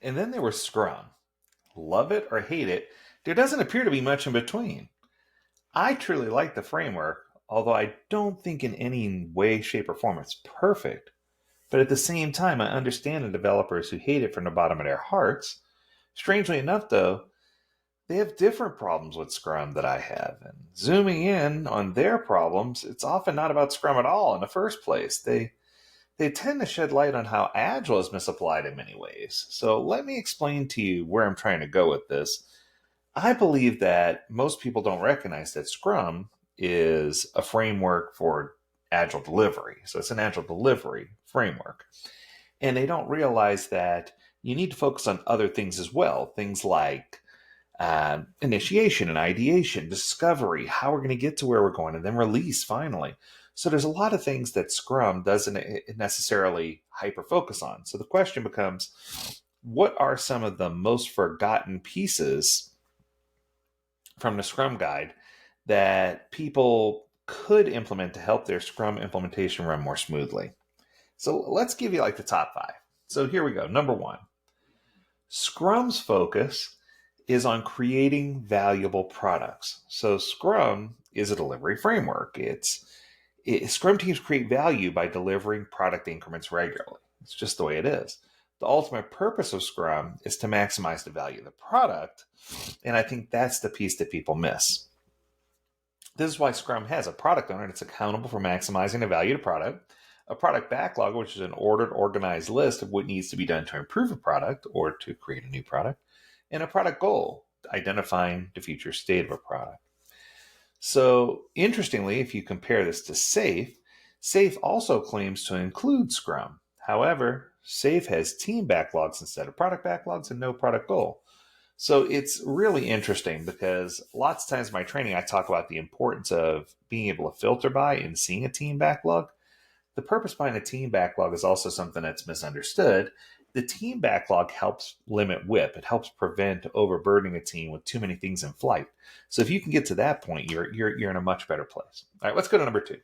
And then there was Scrum. Love it or hate it, there doesn't appear to be much in between. I truly like the framework, although I don't think in any way, shape, or form it's perfect. But at the same time, I understand the developers who hate it from the bottom of their hearts. Strangely enough, though, they have different problems with Scrum that I have. And zooming in on their problems, it's often not about Scrum at all in the first place. They tend to shed light on how Agile is misapplied in many ways. So let me explain to you where I'm trying to go with this. I believe that most people don't recognize that Scrum is a framework for Agile delivery. So it's an Agile delivery framework. And they don't realize that you need to focus on other things as well. Things like initiation and ideation, discovery, how we're going to get to where we're going, and then release finally. So there's a lot of things that Scrum doesn't necessarily hyper focus on. So the question becomes, what are some of the most forgotten pieces from the Scrum guide that people could implement to help their Scrum implementation run more smoothly? So let's give you like the top 5. So here we go. Number 1, Scrum's focus is on creating valuable products. So Scrum is a delivery framework. Scrum teams create value by delivering product increments regularly. It's just the way it is. The ultimate purpose of Scrum is to maximize the value of the product, and I think that's the piece that people miss. This is why Scrum has a product owner that's accountable for maximizing the value of the product, a product backlog, which is an ordered, organized list of what needs to be done to improve a product or to create a new product, and a product goal, identifying the future state of a product. So, interestingly, if you compare this to SAFe, SAFe also claims to include Scrum. However, SAFe has team backlogs instead of product backlogs and no product goal. So it's really interesting because lots of times in my training, I talk about the importance of being able to filter by and seeing a team backlog. The purpose behind a team backlog is also something that's misunderstood. The team backlog helps limit WIP. It helps prevent overburdening a team with too many things in flight. So if you can get to that point, you're in a much better place. All right, let's go to number 2.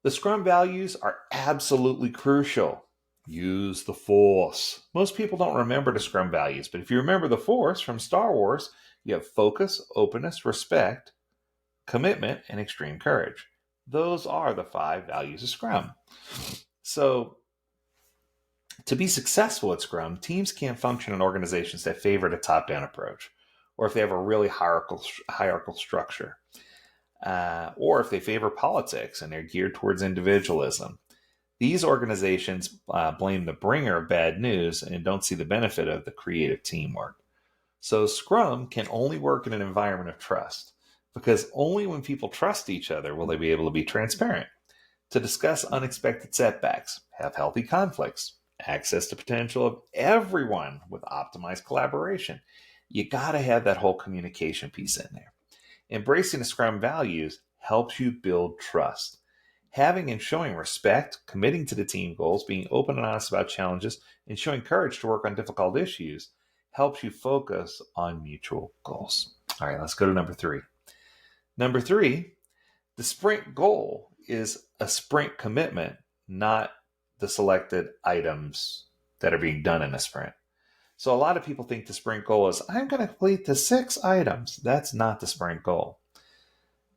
The Scrum values are absolutely crucial. Use the Force. Most people don't remember the Scrum values, but if you remember the Force from Star Wars, you have focus, openness, respect, commitment, and extreme courage. Those are the 5 values of Scrum. So to be successful at Scrum, teams can't function in organizations that favor the top-down approach, or if they have a really hierarchical structure, or if they favor politics and they're geared towards individualism. These organizations blame the bringer of bad news and don't see the benefit of the creative teamwork. So Scrum can only work in an environment of trust, because only when people trust each other will they be able to be transparent, to discuss unexpected setbacks, have healthy conflicts, access to potential of everyone with optimized collaboration. You got to have that whole communication piece in there. Embracing the Scrum values helps you build trust. Having and showing respect, committing to the team goals, being open and honest about challenges, and showing courage to work on difficult issues helps you focus on mutual goals. All right, let's go to number 3. Number 3, the sprint goal is a sprint commitment, not the selected items that are being done in a sprint. So a lot of people think the sprint goal is, I'm going to complete the 6 items. That's not the sprint goal.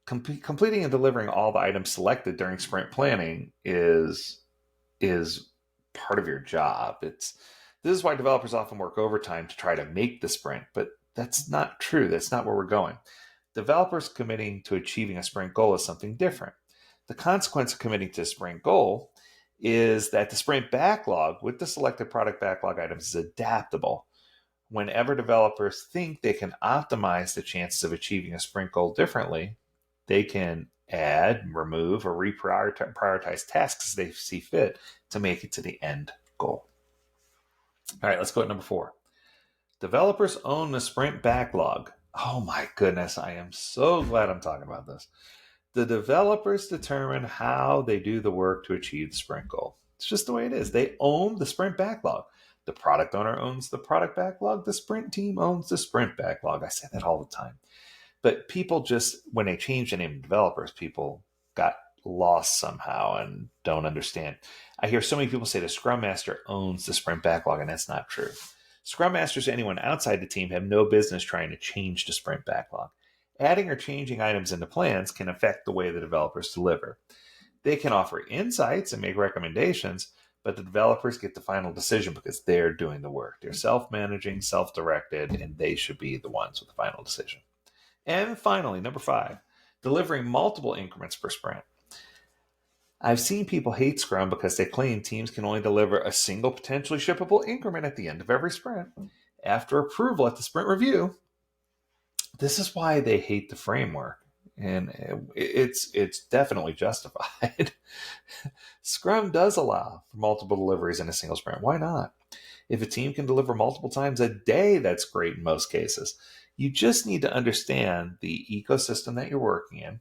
Completing and delivering all the items selected during sprint planning is part of your job. This is why developers often work overtime to try to make the sprint, but that's not true. That's not where we're going. Developers committing to achieving a sprint goal is something different. The consequence of committing to a sprint goal is that the sprint backlog with the selected product backlog items is adaptable. Whenever developers think they can optimize the chances of achieving a sprint goal differently, they can add, remove, or reprioritize tasks as they see fit to make it to the end goal. All right, let's go to number 4. Developers own the sprint backlog. Oh my goodness, I am so glad I'm talking about this. The developers determine how they do the work to achieve the sprint goal. It's just the way it is. They own the sprint backlog. The product owner owns the product backlog. The sprint team owns the sprint backlog. I say that all the time. But people just, when they change the name of developers, people got lost somehow and don't understand. I hear so many people say the Scrum Master owns the sprint backlog, and that's not true. Scrum Masters or anyone outside the team have no business trying to change the sprint backlog. Adding or changing items into plans can affect the way the developers deliver. They can offer insights and make recommendations, but the developers get the final decision because they're doing the work. They're self-managing, self-directed, and they should be the ones with the final decision. And finally, number 5, delivering multiple increments per sprint. I've seen people hate Scrum because they claim teams can only deliver a single potentially shippable increment at the end of every sprint. After approval at the sprint review, this is why they hate the framework. And it's definitely justified. Scrum does allow for multiple deliveries in a single sprint. Why not? If a team can deliver multiple times a day, that's great in most cases. You just need to understand the ecosystem that you're working in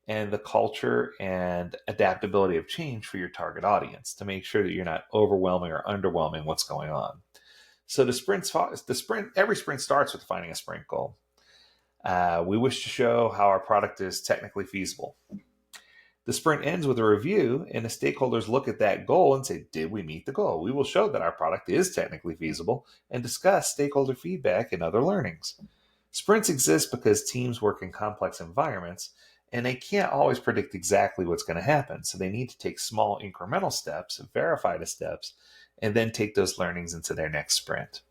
and the culture and adaptability of change for your target audience to make sure that you're not overwhelming or underwhelming what's going on. So every sprint starts with defining a sprint goal. We wish to show how our product is technically feasible. The sprint ends with a review, and the stakeholders look at that goal and say, did we meet the goal? We will show that our product is technically feasible and discuss stakeholder feedback and other learnings. Sprints exist because teams work in complex environments, and they can't always predict exactly what's going to happen. So they need to take small incremental steps, verify the steps, and then take those learnings into their next sprint.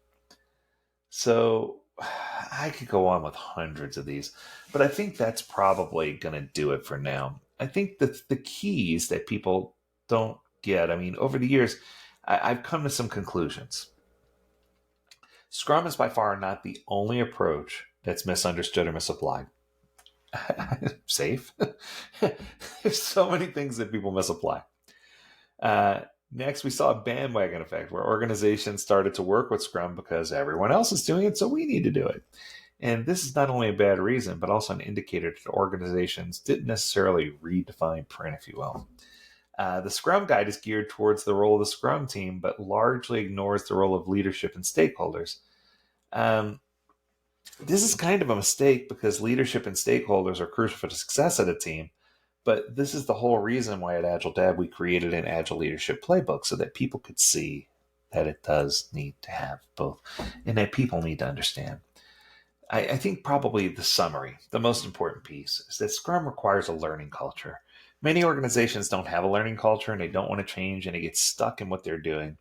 So I could go on with hundreds of these, but I think that's probably going to do it for now. I think that the keys that people don't get, over the years, I've come to some conclusions. Scrum is by far not the only approach that's misunderstood or misapplied. Safe. There's so many things that people misapply. Next, we saw a bandwagon effect where organizations started to work with Scrum because everyone else is doing it, so we need to do it. And this is not only a bad reason, but also an indicator that organizations didn't necessarily redefine print, if you will. The Scrum Guide is geared towards the role of the Scrum team, but largely ignores the role of leadership and stakeholders. This is kind of a mistake because leadership and stakeholders are crucial for the success of the team. But this is the whole reason why at AgileDad we created an Agile Leadership Playbook so that people could see that it does need to have both and that people need to understand. I think probably the summary, the most important piece, is that Scrum requires a learning culture. Many organizations don't have a learning culture and they don't want to change and they get stuck in what they're doing.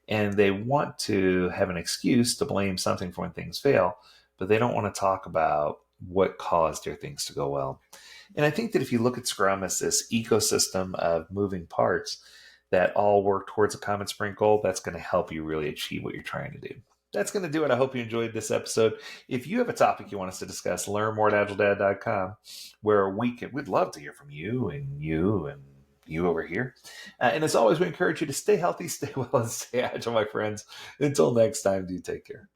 And they want to have an excuse to blame something for when things fail, but they don't want to talk about what caused their things to go well. And I think that if you look at Scrum as this ecosystem of moving parts that all work towards a common sprint goal, that's going to help you really achieve what you're trying to do. That's going to do it. I hope you enjoyed this episode. If you have a topic you want us to discuss, learn more at AgileDad.com, where we'd love to hear from you and you over here. And as always, we encourage you to stay healthy, stay well, and stay agile, my friends. Until next time, do take care.